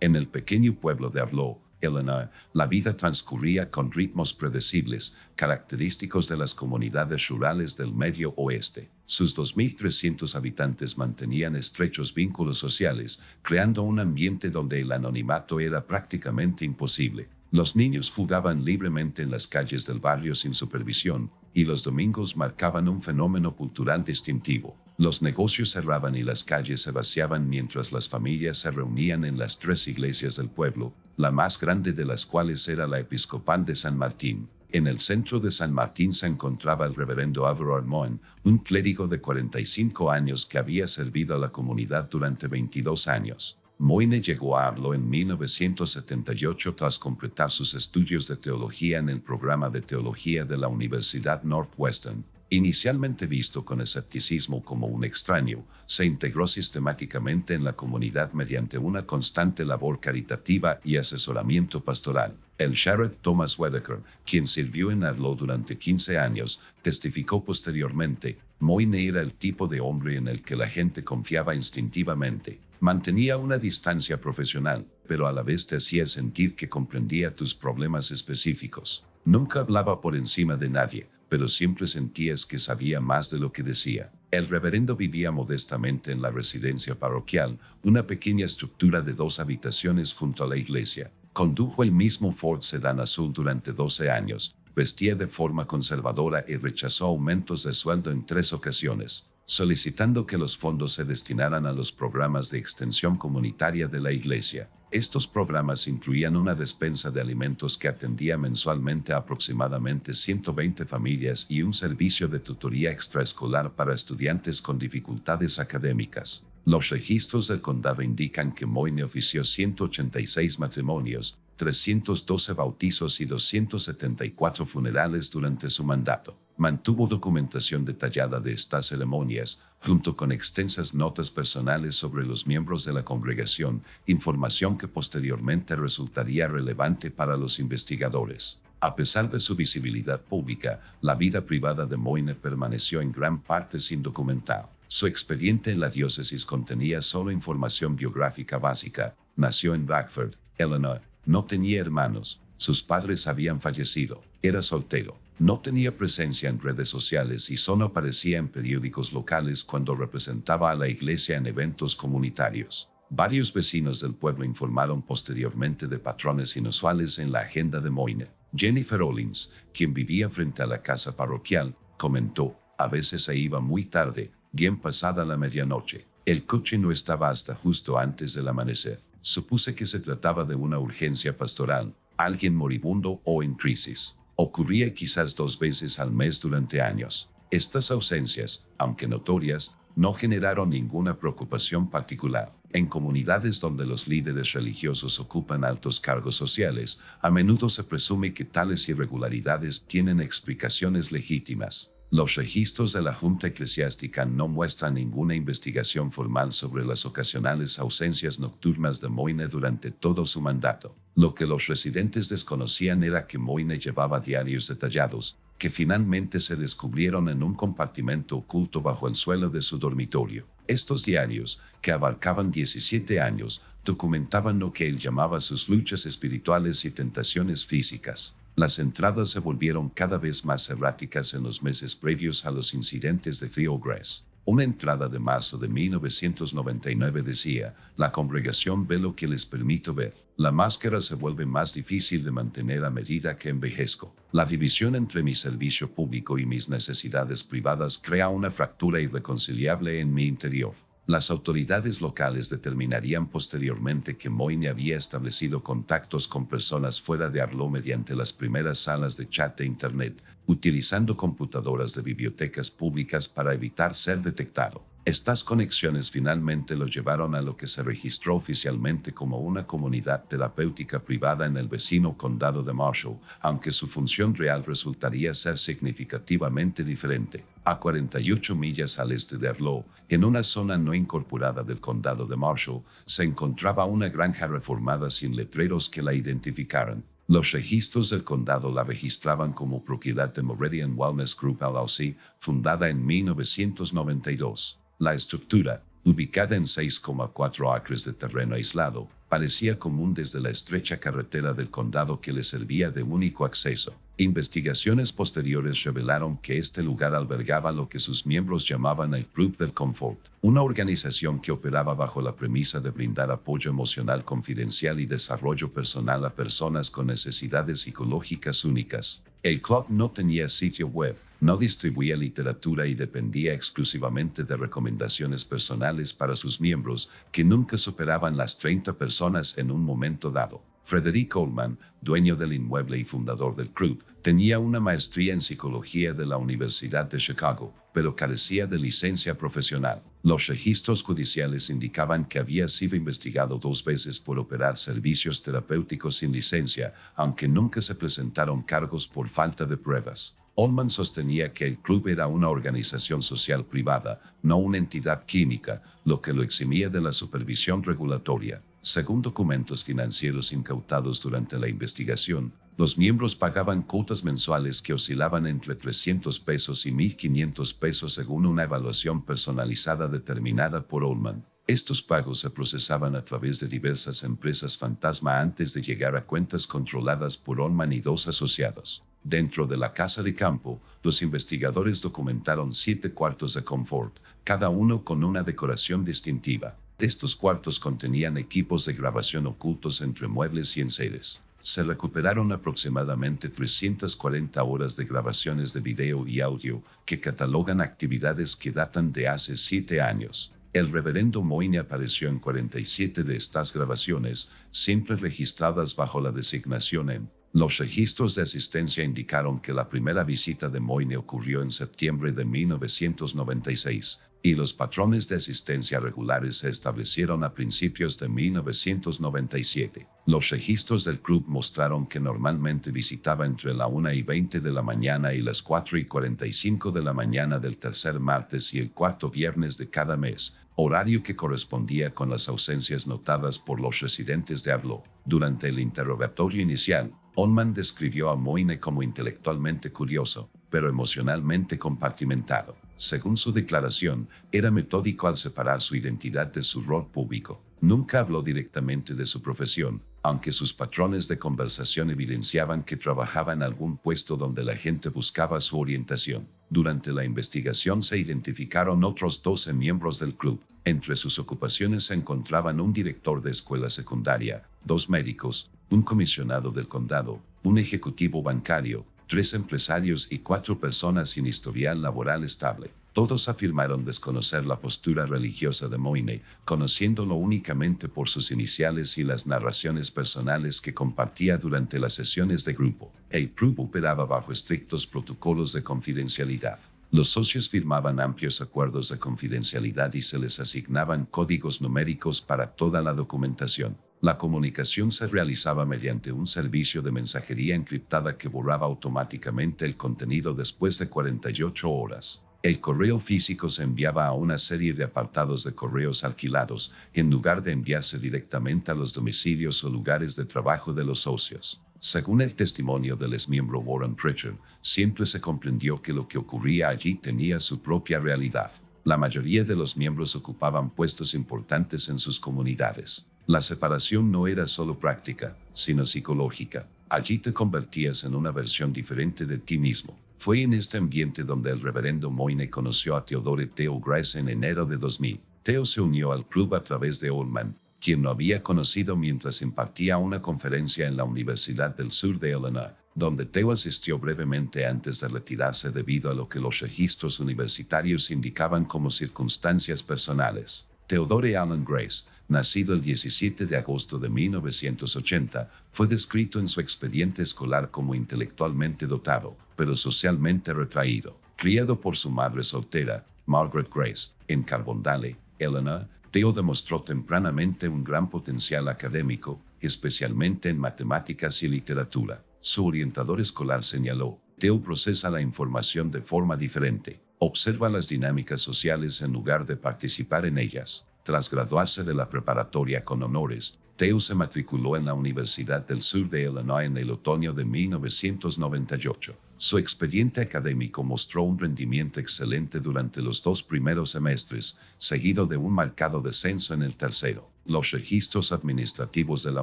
En el pequeño pueblo de Arlo, Illinois, la vida transcurría con ritmos predecibles, característicos de las comunidades rurales del Medio Oeste. Sus 2.300 habitantes mantenían estrechos vínculos sociales, creando un ambiente donde el anonimato era prácticamente imposible. Los niños jugaban libremente en las calles del barrio sin supervisión, y los domingos marcaban un fenómeno cultural distintivo. Los negocios cerraban y las calles se vaciaban mientras las familias se reunían en las 3 iglesias del pueblo, la más grande de las cuales era la episcopal de San Martín. En el centro de San Martín se encontraba el reverendo Álvaro Armoen, un clérigo de 45 años que había servido a la comunidad durante 22 años. Moine llegó a Arlo en 1978 tras completar sus estudios de teología en el programa de teología de la Universidad Northwestern. Inicialmente visto con escepticismo como un extraño, se integró sistemáticamente en la comunidad mediante una constante labor caritativa y asesoramiento pastoral. El sheriff Thomas Whitaker, quien sirvió en Arlo durante 15 años, testificó posteriormente: Moine era el tipo de hombre en el que la gente confiaba instintivamente. Mantenía una distancia profesional, pero a la vez te hacía sentir que comprendía tus problemas específicos. Nunca hablaba por encima de nadie, pero siempre sentías que sabía más de lo que decía. El reverendo vivía modestamente en la residencia parroquial, una pequeña estructura de 2 habitaciones junto a la iglesia. Condujo el mismo Ford Sedan azul durante 12 años, vestía de forma conservadora y rechazó aumentos de sueldo en 3 ocasiones, solicitando que los fondos se destinaran a los programas de extensión comunitaria de la iglesia. Estos programas incluían una despensa de alimentos que atendía mensualmente a aproximadamente 120 familias y un servicio de tutoría extraescolar para estudiantes con dificultades académicas. Los registros del condado indican que Moine ofició 186 matrimonios, 312 bautizos y 274 funerales durante su mandato. Mantuvo documentación detallada de estas ceremonias, junto con extensas notas personales sobre los miembros de la congregación, información que posteriormente resultaría relevante para los investigadores. A pesar de su visibilidad pública, la vida privada de Moine permaneció en gran parte sin documentar. Su expediente en la diócesis contenía solo información biográfica básica. Nació en Rockford, Illinois. No tenía hermanos. Sus padres habían fallecido. Era soltero. No tenía presencia en redes sociales y solo aparecía en periódicos locales cuando representaba a la iglesia en eventos comunitarios. Varios vecinos del pueblo informaron posteriormente de patrones inusuales en la agenda de Moine. Jennifer Rollins, quien vivía frente a la casa parroquial, comentó: a veces se iba muy tarde, bien pasada la medianoche. El coche no estaba hasta justo antes del amanecer. Supuse que se trataba de una urgencia pastoral, alguien moribundo o en crisis. Ocurría quizás 2 veces al mes durante años. Estas ausencias, aunque notorias, no generaron ninguna preocupación particular. En comunidades donde los líderes religiosos ocupan altos cargos sociales, a menudo se presume que tales irregularidades tienen explicaciones legítimas. Los registros de la Junta Eclesiástica no muestran ninguna investigación formal sobre las ocasionales ausencias nocturnas de Moine durante todo su mandato. Lo que los residentes desconocían era que Moine llevaba diarios detallados, que finalmente se descubrieron en un compartimento oculto bajo el suelo de su dormitorio. Estos diarios, que abarcaban 17 años, documentaban lo que él llamaba sus luchas espirituales y tentaciones físicas. Las entradas se volvieron cada vez más erráticas en los meses previos a los incidentes de Theogres. Una entrada de marzo de 1999 decía: la congregación ve lo que les permito ver. La máscara se vuelve más difícil de mantener a medida que envejezco. La división entre mi servicio público y mis necesidades privadas crea una fractura irreconciliable en mi interior. Las autoridades locales determinarían posteriormente que Moine había establecido contactos con personas fuera de Arlo mediante las primeras salas de chat de Internet, utilizando computadoras de bibliotecas públicas para evitar ser detectado. Estas conexiones finalmente lo llevaron a lo que se registró oficialmente como una comunidad terapéutica privada en el vecino condado de Marshall, aunque su función real resultaría ser significativamente diferente. A 48 millas al este de Arlo, en una zona no incorporada del condado de Marshall, se encontraba una granja reformada sin letreros que la identificaran. Los registros del condado la registraban como propiedad de Meridian Wellness Group LLC, fundada en 1992. La estructura, ubicada en 6,4 acres de terreno aislado, parecía común desde la estrecha carretera del condado que le servía de único acceso. Investigaciones posteriores revelaron que este lugar albergaba lo que sus miembros llamaban el Club del Confort, una organización que operaba bajo la premisa de brindar apoyo emocional confidencial y desarrollo personal a personas con necesidades psicológicas únicas. El club no tenía sitio web, no distribuía literatura y dependía exclusivamente de recomendaciones personales para sus miembros, que nunca superaban las 30 personas en un momento dado. Frederick Coleman, dueño del inmueble y fundador del club, tenía una maestría en psicología de la Universidad de Chicago, pero carecía de licencia profesional. Los registros judiciales indicaban que había sido investigado 2 veces por operar servicios terapéuticos sin licencia, aunque nunca se presentaron cargos por falta de pruebas. Ullman sostenía que el club era una organización social privada, no una entidad química, lo que lo eximía de la supervisión regulatoria. Según documentos financieros incautados durante la investigación, los miembros pagaban cuotas mensuales que oscilaban entre $300 y $1,500 según una evaluación personalizada determinada por Ullman. Estos pagos se procesaban a través de diversas empresas fantasma antes de llegar a cuentas controladas por Ullman y 2 asociados. Dentro de la casa de campo, los investigadores documentaron 7 cuartos de confort, cada uno con una decoración distintiva. Estos cuartos contenían equipos de grabación ocultos entre muebles y enseres. Se recuperaron aproximadamente 340 horas de grabaciones de video y audio que catalogan actividades que datan de hace 7 años. El reverendo Moyne apareció en 47 de estas grabaciones, siempre registradas bajo la designación M. Los registros de asistencia indicaron que la primera visita de Moyne ocurrió en septiembre de 1996, y los patrones de asistencia regulares se establecieron a principios de 1997. Los registros del club mostraron que normalmente visitaba entre la 1:20 de la mañana y las 4:45 de la mañana del tercer martes y el cuarto viernes de cada mes, horario que correspondía con las ausencias notadas por los residentes de Arlo. Durante el interrogatorio inicial, Ullman describió a Moyne como intelectualmente curioso, pero emocionalmente compartimentado. Según su declaración, era metódico al separar su identidad de su rol público. Nunca habló directamente de su profesión, aunque sus patrones de conversación evidenciaban que trabajaba en algún puesto donde la gente buscaba su orientación. Durante la investigación se identificaron otros 12 miembros del club. Entre sus ocupaciones se encontraban un director de escuela secundaria, 2 médicos, un comisionado del condado, un ejecutivo bancario, 3 empresarios y 4 personas sin historial laboral estable. Todos afirmaron desconocer la postura religiosa de Moyne, conociéndolo únicamente por sus iniciales y las narraciones personales que compartía durante las sesiones de grupo. El club operaba bajo estrictos protocolos de confidencialidad. Los socios firmaban amplios acuerdos de confidencialidad y se les asignaban códigos numéricos para toda la documentación. La comunicación se realizaba mediante un servicio de mensajería encriptada que borraba automáticamente el contenido después de 48 horas. El correo físico se enviaba a una serie de apartados de correos alquilados, en lugar de enviarse directamente a los domicilios o lugares de trabajo de los socios. Según el testimonio del exmiembro Warren Pritchard, siempre se comprendió que lo que ocurría allí tenía su propia realidad. La mayoría de los miembros ocupaban puestos importantes en sus comunidades. La separación no era solo práctica, sino psicológica. Allí te convertías en una versión diferente de ti mismo. Fue en este ambiente donde el reverendo Moyne conoció a Theodore Theo Grace en enero de 2000. Theo se unió al club a través de Ullman, quien lo había conocido mientras impartía una conferencia en la Universidad del Sur de Illinois, donde Theo asistió brevemente antes de retirarse debido a lo que los registros universitarios indicaban como circunstancias personales. Theodore Allen Grace, nacido el 17 de agosto de 1980, fue descrito en su expediente escolar como intelectualmente dotado, pero socialmente retraído. Criado por su madre soltera, Margaret Grace, en Carbondale, Illinois, Theo demostró tempranamente un gran potencial académico, especialmente en matemáticas y literatura. Su orientador escolar señaló: Theo procesa la información de forma diferente. Observa las dinámicas sociales en lugar de participar en ellas. Tras graduarse de la preparatoria con honores, Theo se matriculó en la Universidad del Sur de Illinois en el otoño de 1998. Su expediente académico mostró un rendimiento excelente durante los 2 primeros semestres, seguido de un marcado descenso en el tercero. Los registros administrativos de la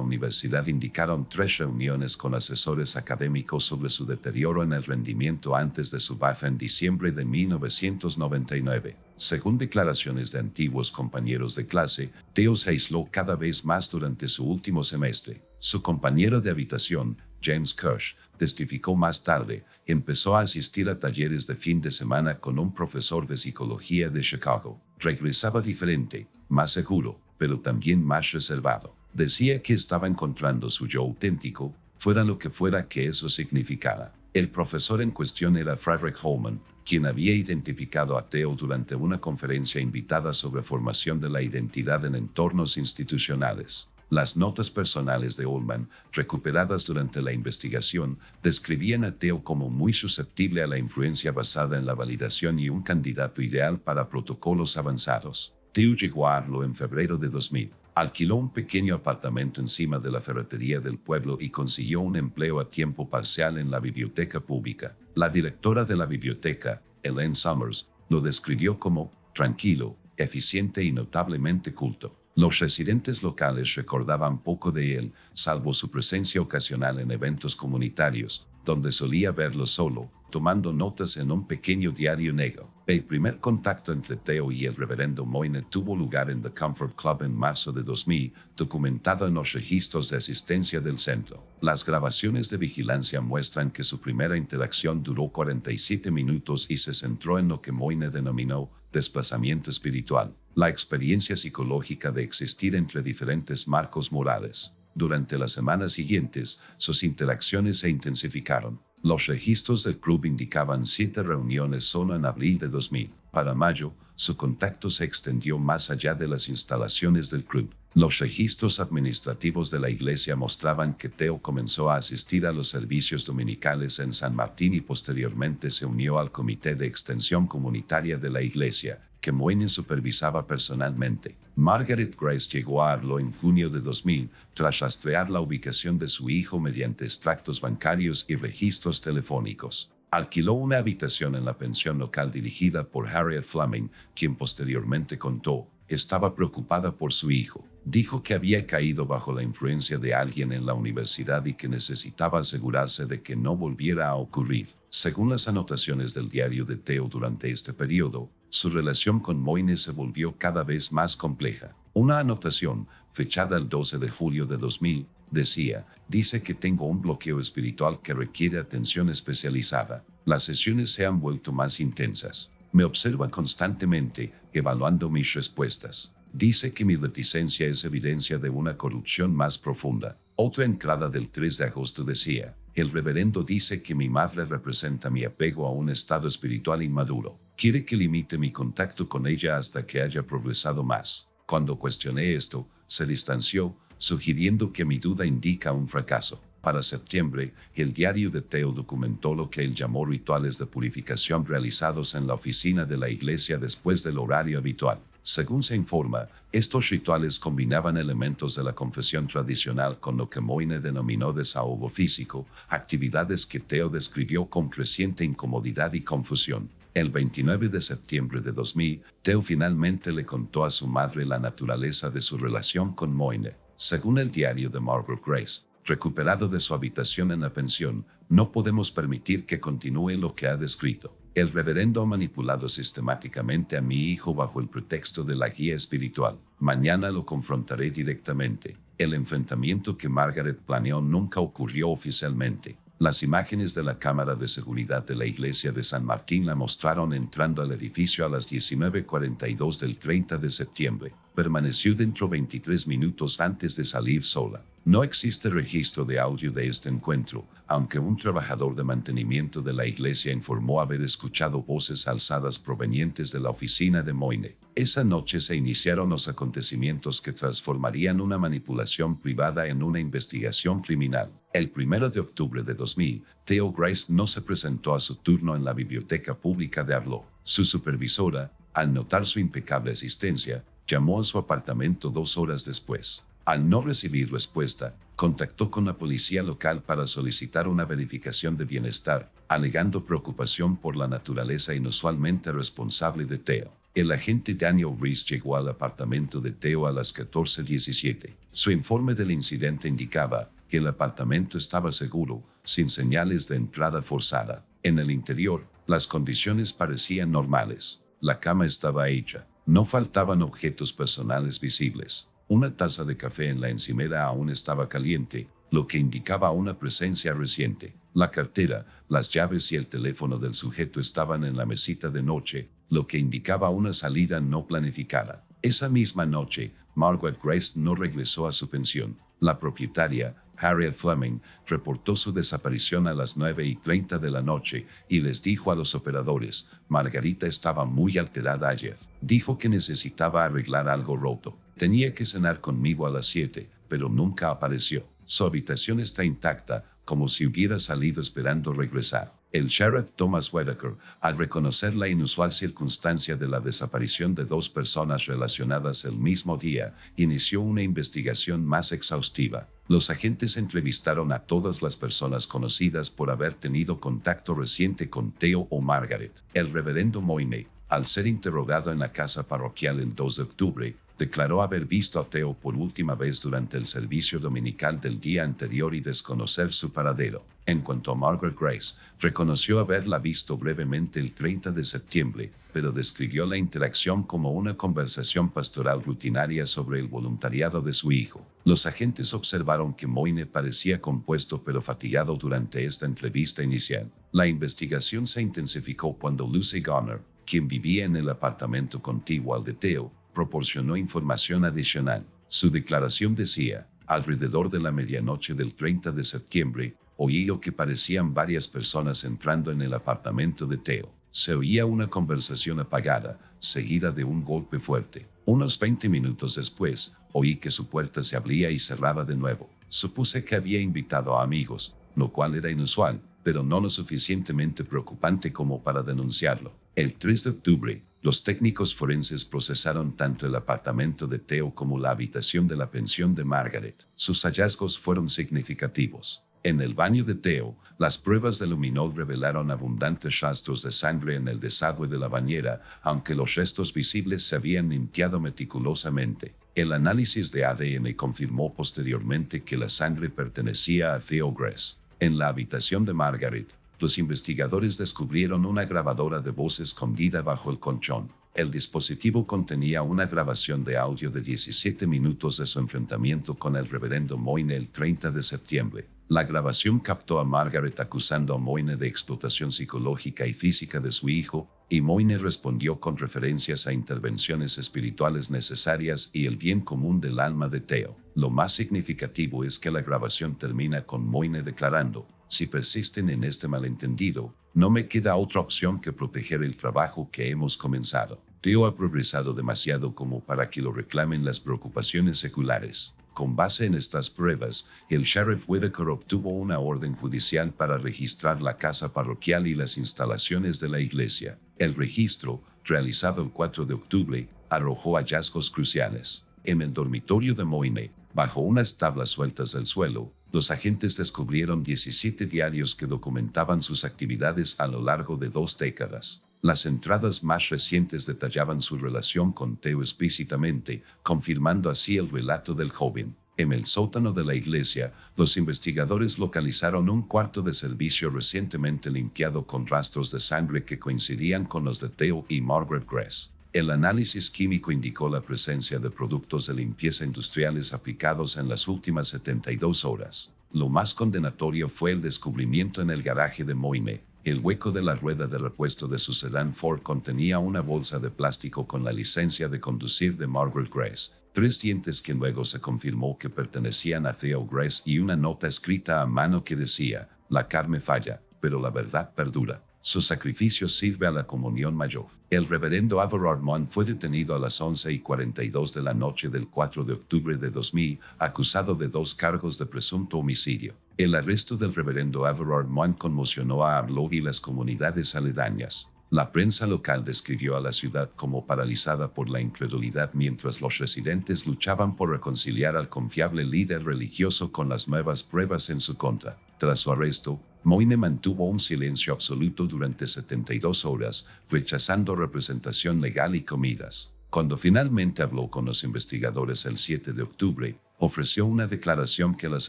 universidad indicaron 3 reuniones con asesores académicos sobre su deterioro en el rendimiento antes de su baja en diciembre de 1999. Según declaraciones de antiguos compañeros de clase, Theo se aisló cada vez más durante su último semestre. Su compañero de habitación, James Kirsch, testificó más tarde, empezó a asistir a talleres de fin de semana con un profesor de psicología de Chicago. Regresaba diferente, más seguro, pero también más reservado. Decía que estaba encontrando su yo auténtico, fuera lo que fuera que eso significara. El profesor en cuestión era Frederick Holman, quien había identificado a Theo durante una conferencia invitada sobre formación de la identidad en entornos institucionales. Las notas personales de Holman, recuperadas durante la investigación, describían a Theo como muy susceptible a la influencia basada en la validación y un candidato ideal para protocolos avanzados. Theo llegó a Arlo en febrero de 2000. Alquiló un pequeño apartamento encima de la ferretería del pueblo y consiguió un empleo a tiempo parcial en la biblioteca pública. La directora de la biblioteca, Elaine Summers, lo describió como tranquilo, eficiente y notablemente culto. Los residentes locales recordaban poco de él, salvo su presencia ocasional en eventos comunitarios, donde solía verlo solo, tomando notas en un pequeño diario negro. El primer contacto entre Theo y el reverendo Moyne tuvo lugar en The Comfort Club en marzo de 2000, documentado en los registros de asistencia del centro. Las grabaciones de vigilancia muestran que su primera interacción duró 47 minutos y se centró en lo que Moyne denominó desplazamiento espiritual, la experiencia psicológica de existir entre diferentes marcos morales. Durante las semanas siguientes, sus interacciones se intensificaron. Los registros del club indicaban 7 reuniones solo en abril de 2000. Para mayo, su contacto se extendió más allá de las instalaciones del club. Los registros administrativos de la iglesia mostraban que Theo comenzó a asistir a los servicios dominicales en San Martín y posteriormente se unió al Comité de Extensión Comunitaria de la iglesia, que Moyne supervisaba personalmente. Margaret Grace llegó a Arlo en junio de 2000 tras rastrear la ubicación de su hijo mediante extractos bancarios y registros telefónicos. Alquiló una habitación en la pensión local dirigida por Harriet Fleming, quien posteriormente contó, estaba preocupada por su hijo. Dijo que había caído bajo la influencia de alguien en la universidad y que necesitaba asegurarse de que no volviera a ocurrir. Según las anotaciones del diario de Theo durante este periodo, su relación con Moyne se volvió cada vez más compleja. Una anotación, fechada el 12 de julio de 2000, decía, dice que tengo un bloqueo espiritual que requiere atención especializada. Las sesiones se han vuelto más intensas. Me observa constantemente, evaluando mis respuestas. Dice que mi reticencia es evidencia de una corrupción más profunda. Otra entrada del 3 de agosto decía, el reverendo dice que mi madre representa mi apego a un estado espiritual inmaduro. Quiere que limite mi contacto con ella hasta que haya progresado más. Cuando cuestioné esto, se distanció, sugiriendo que mi duda indica un fracaso. Para septiembre, el diario de Theo documentó lo que él llamó rituales de purificación realizados en la oficina de la iglesia después del horario habitual. Según se informa, estos rituales combinaban elementos de la confesión tradicional con lo que Moyne denominó desahogo físico, actividades que Theo describió con creciente incomodidad y confusión. El 29 de septiembre de 2000, Theo finalmente le contó a su madre la naturaleza de su relación con Moyne. Según el diario de Margaret Grace, recuperado de su habitación en la pensión, no podemos permitir que continúe lo que ha descrito. El reverendo ha manipulado sistemáticamente a mi hijo bajo el pretexto de la guía espiritual. Mañana lo confrontaré directamente. El enfrentamiento que Margaret planeó nunca ocurrió oficialmente. Las imágenes de la cámara de seguridad de la iglesia de San Martín la mostraron entrando al edificio a las 19:42 del 30 de septiembre. Permaneció dentro 23 minutos antes de salir sola. No existe registro de audio de este encuentro, aunque un trabajador de mantenimiento de la iglesia informó haber escuchado voces alzadas provenientes de la oficina de Moyne. Esa noche se iniciaron los acontecimientos que transformarían una manipulación privada en una investigación criminal. El 1 de octubre de 2000, Theo Grace no se presentó a su turno en la biblioteca pública de Arlo. Su supervisora, al notar su impecable asistencia, llamó a su apartamento 2 horas después. Al no recibir respuesta, contactó con la policía local para solicitar una verificación de bienestar, alegando preocupación por la naturaleza inusualmente responsable de Theo. El agente Daniel Reese llegó al apartamento de Theo a las 14:17. Su informe del incidente indicaba que el apartamento estaba seguro, sin señales de entrada forzada. En el interior, las condiciones parecían normales. La cama estaba hecha. No faltaban objetos personales visibles. Una taza de café en la encimera aún estaba caliente, lo que indicaba una presencia reciente. La cartera, las llaves y el teléfono del sujeto estaban en la mesita de noche, lo que indicaba una salida no planificada. Esa misma noche, Margaret Grace no regresó a su pensión. La propietaria, Harriet Fleming, reportó su desaparición a las 9:30 de la noche y les dijo a los operadores: Margarita estaba muy alterada ayer. Dijo que necesitaba arreglar algo roto. Tenía que cenar conmigo a las 7, pero nunca apareció. Su habitación está intacta, como si hubiera salido esperando regresar. El sheriff Thomas Whitaker, al reconocer la inusual circunstancia de la desaparición de dos personas relacionadas el mismo día, inició una investigación más exhaustiva. Los agentes entrevistaron a todas las personas conocidas por haber tenido contacto reciente con Theo o Margaret. El reverendo Moyne, al ser interrogado en la casa parroquial el 2 de octubre, declaró haber visto a Theo por última vez durante el servicio dominical del día anterior y desconocer su paradero. En cuanto a Margaret Grace, reconoció haberla visto brevemente el 30 de septiembre, pero describió la interacción como una conversación pastoral rutinaria sobre el voluntariado de su hijo. Los agentes observaron que Moyne parecía compuesto pero fatigado durante esta entrevista inicial. La investigación se intensificó cuando Lucy Garner, quien vivía en el apartamento contiguo al de Theo, proporcionó información adicional. Su declaración decía: alrededor de la medianoche del 30 de septiembre, oí lo que parecían varias personas entrando en el apartamento de Theo. Se oía una conversación apagada, seguida de un golpe fuerte. Unos 20 minutos después, oí que su puerta se abría y cerraba de nuevo. Supuse que había invitado a amigos, lo cual era inusual, pero no lo suficientemente preocupante como para denunciarlo. El 3 de octubre, los técnicos forenses procesaron tanto el apartamento de Theo como la habitación de la pensión de Margaret. Sus hallazgos fueron significativos. En el baño de Theo, las pruebas de luminol revelaron abundantes rastros de sangre en el desagüe de la bañera, aunque los restos visibles se habían limpiado meticulosamente. El análisis de ADN confirmó posteriormente que la sangre pertenecía a Theo Grace. En la habitación de Margaret, los investigadores descubrieron una grabadora de voz escondida bajo el colchón. El dispositivo contenía una grabación de audio de 17 minutos de su enfrentamiento con el reverendo Moyne el 30 de septiembre. La grabación captó a Margaret acusando a Moyne de explotación psicológica y física de su hijo, y Moyne respondió con referencias a intervenciones espirituales necesarias y el bien común del alma de Theo. Lo más significativo es que la grabación termina con Moyne declarando: si persisten en este malentendido, no me queda otra opción que proteger el trabajo que hemos comenzado. Theo ha progresado demasiado como para que lo reclamen las preocupaciones seculares. Con base en estas pruebas, el sheriff Whitaker obtuvo una orden judicial para registrar la casa parroquial y las instalaciones de la iglesia. El registro, realizado el 4 de octubre, arrojó hallazgos cruciales. En el dormitorio de Moyne, bajo unas tablas sueltas del suelo, los agentes descubrieron 17 diarios que documentaban sus actividades a lo largo de 2 décadas. Las entradas más recientes detallaban su relación con Theo explícitamente, confirmando así el relato del joven. En el sótano de la iglesia, los investigadores localizaron un cuarto de servicio recientemente limpiado con rastros de sangre que coincidían con los de Theo y Margaret Grace. El análisis químico indicó la presencia de productos de limpieza industriales aplicados en las últimas 72 horas. Lo más condenatorio fue el descubrimiento en el garaje de Moyne. El hueco de la rueda de repuesto de su sedán Ford contenía una bolsa de plástico con la licencia de conducir de Margaret Grace, 3 dientes que luego se confirmó que pertenecían a Theo Grace y una nota escrita a mano que decía: la carne falla, pero la verdad perdura. Su sacrificio sirve a la comunión mayor. El reverendo Everard Munn fue detenido a las 11:42 de la noche del 4 de octubre de 2000, acusado de 2 cargos de presunto homicidio. El arresto del reverendo Everard Munn conmocionó a Arlo y las comunidades aledañas. La prensa local describió a la ciudad como paralizada por la incredulidad mientras los residentes luchaban por reconciliar al confiable líder religioso con las nuevas pruebas en su contra. Tras su arresto, Moine mantuvo un silencio absoluto durante 72 horas, rechazando representación legal y comidas. Cuando finalmente habló con los investigadores el 7 de octubre, ofreció una declaración que las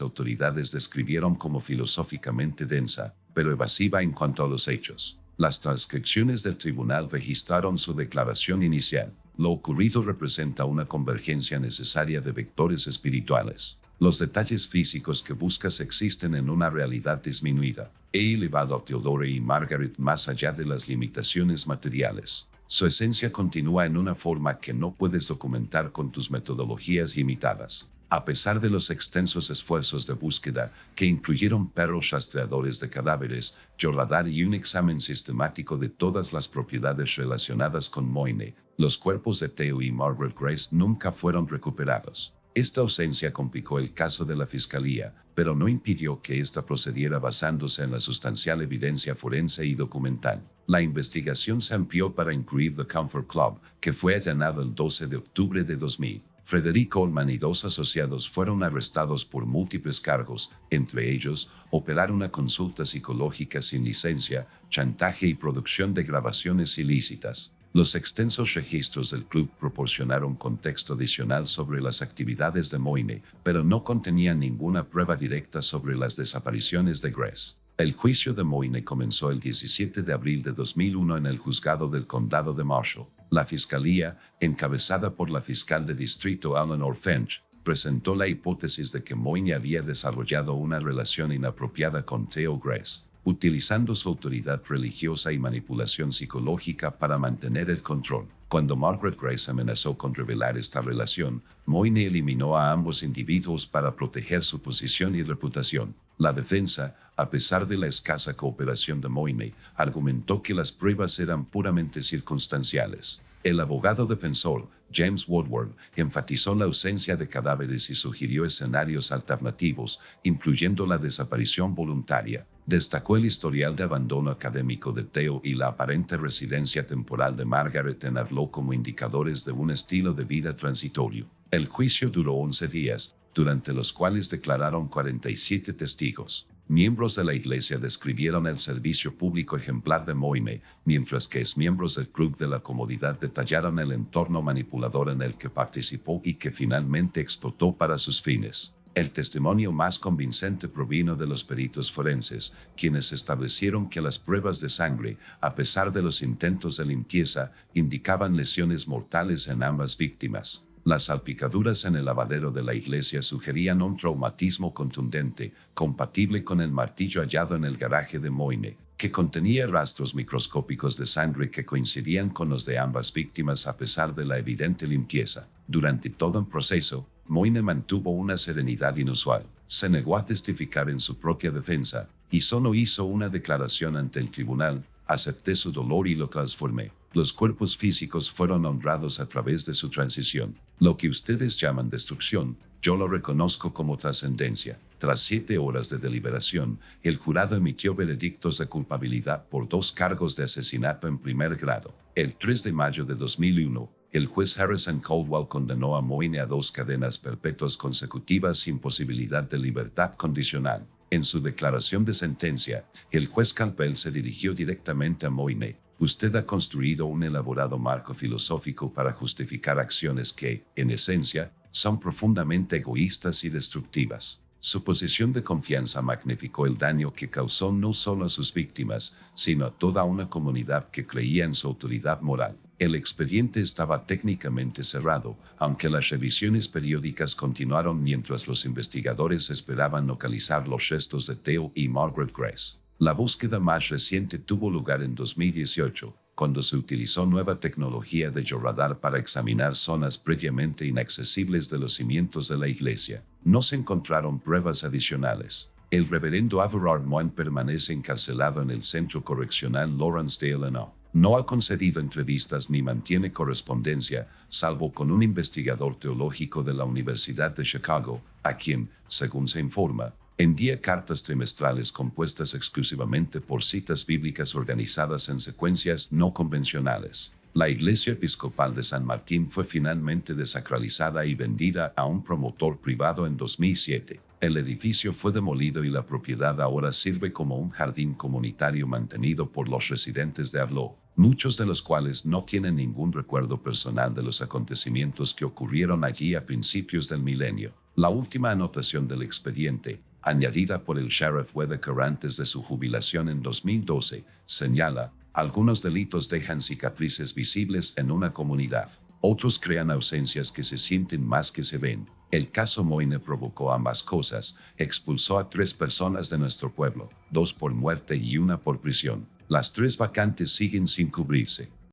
autoridades describieron como filosóficamente densa, pero evasiva en cuanto a los hechos. Las transcripciones del tribunal registraron su declaración inicial. Lo ocurrido representa una convergencia necesaria de vectores espirituales. Los detalles físicos que buscas existen en una realidad disminuida. He elevado a Theodore y Margaret más allá de las limitaciones materiales. Su esencia continúa en una forma que no puedes documentar con tus metodologías limitadas. A pesar de los extensos esfuerzos de búsqueda, que incluyeron perros rastreadores de cadáveres, georradar y un examen sistemático de todas las propiedades relacionadas con Moine, los cuerpos de Theo y Margaret Grace nunca fueron recuperados. Esta ausencia complicó el caso de la Fiscalía, pero no impidió que ésta procediera basándose en la sustancial evidencia forense y documental. La investigación se amplió para incluir The Comfort Club, que fue allanado el 12 de octubre de 2000. Frederick Coleman y 2 asociados fueron arrestados por múltiples cargos, entre ellos, operar una consulta psicológica sin licencia, chantaje y producción de grabaciones ilícitas. Los extensos registros del club proporcionaron contexto adicional sobre las actividades de Moine, pero no contenían ninguna prueba directa sobre las desapariciones de Grace. El juicio de Moine comenzó el 17 de abril de 2001 en el juzgado del condado de Marshall. La fiscalía, encabezada por la fiscal de distrito Eleanor Finch, presentó la hipótesis de que Moine había desarrollado una relación inapropiada con Theo Grace, utilizando su autoridad religiosa y manipulación psicológica para mantener el control. Cuando Margaret Grace amenazó con revelar esta relación, Moine eliminó a ambos individuos para proteger su posición y reputación. La defensa, a pesar de la escasa cooperación de Moine, argumentó que las pruebas eran puramente circunstanciales. El abogado defensor, James Woodward, enfatizó la ausencia de cadáveres y sugirió escenarios alternativos, incluyendo la desaparición voluntaria. Destacó el historial de abandono académico de Theo y la aparente residencia temporal de Margaret en Avlo como indicadores de un estilo de vida transitorio. El juicio duró 11 días, durante los cuales declararon 47 testigos. Miembros de la iglesia describieron el servicio público ejemplar de Moine, mientras que miembros del Club de la Comodidad detallaron el entorno manipulador en el que participó y que finalmente explotó para sus fines. El testimonio más convincente provino de los peritos forenses, quienes establecieron que las pruebas de sangre, a pesar de los intentos de limpieza, indicaban lesiones mortales en ambas víctimas. Las salpicaduras en el lavadero de la iglesia sugerían un traumatismo contundente, compatible con el martillo hallado en el garaje de Moine, que contenía rastros microscópicos de sangre que coincidían con los de ambas víctimas a pesar de la evidente limpieza. Durante todo el proceso, Moine mantuvo una serenidad inusual. Se negó a testificar en su propia defensa, y solo hizo una declaración ante el tribunal: acepté su dolor y lo transformé. Los cuerpos físicos fueron honrados a través de su transición. Lo que ustedes llaman destrucción, yo lo reconozco como trascendencia. Tras 7 horas de deliberación, el jurado emitió veredictos de culpabilidad por 2 cargos de asesinato en primer grado. El 3 de mayo de 2001, el juez Harrison Caldwell condenó a Moine a 2 cadenas perpetuas consecutivas sin posibilidad de libertad condicional. En su declaración de sentencia, el juez Campbell se dirigió directamente a Moine. Usted ha construido un elaborado marco filosófico para justificar acciones que, en esencia, son profundamente egoístas y destructivas. Su posición de confianza magnificó el daño que causó no solo a sus víctimas, sino a toda una comunidad que creía en su autoridad moral. El expediente estaba técnicamente cerrado, aunque las revisiones periódicas continuaron mientras los investigadores esperaban localizar los restos de Theo y Margaret Grace. La búsqueda más reciente tuvo lugar en 2018, cuando se utilizó nueva tecnología de georradar para examinar zonas previamente inaccesibles de los cimientos de la iglesia. No se encontraron pruebas adicionales. El reverendo Everard Moine permanece encarcelado en el Centro Correccional Lawrence de Illinois. No ha concedido entrevistas ni mantiene correspondencia, salvo con un investigador teológico de la Universidad de Chicago, a quien, según se informa, envía cartas trimestrales compuestas exclusivamente por citas bíblicas organizadas en secuencias no convencionales. La Iglesia Episcopal de San Martín fue finalmente desacralizada y vendida a un promotor privado en 2007. El edificio fue demolido y la propiedad ahora sirve como un jardín comunitario mantenido por los residentes de Avlo, muchos de los cuales no tienen ningún recuerdo personal de los acontecimientos que ocurrieron allí a principios del milenio. La última anotación del expediente, añadida por el sheriff Whittaker antes de su jubilación en 2012, señala: algunos delitos dejan cicatrices visibles en una comunidad. Otros crean ausencias que se sienten más que se ven. El caso Moine provocó ambas cosas. Expulsó a 3 personas de nuestro pueblo, 2 por muerte y 1 por prisión. Las 3 vacantes siguen sin cubrirse.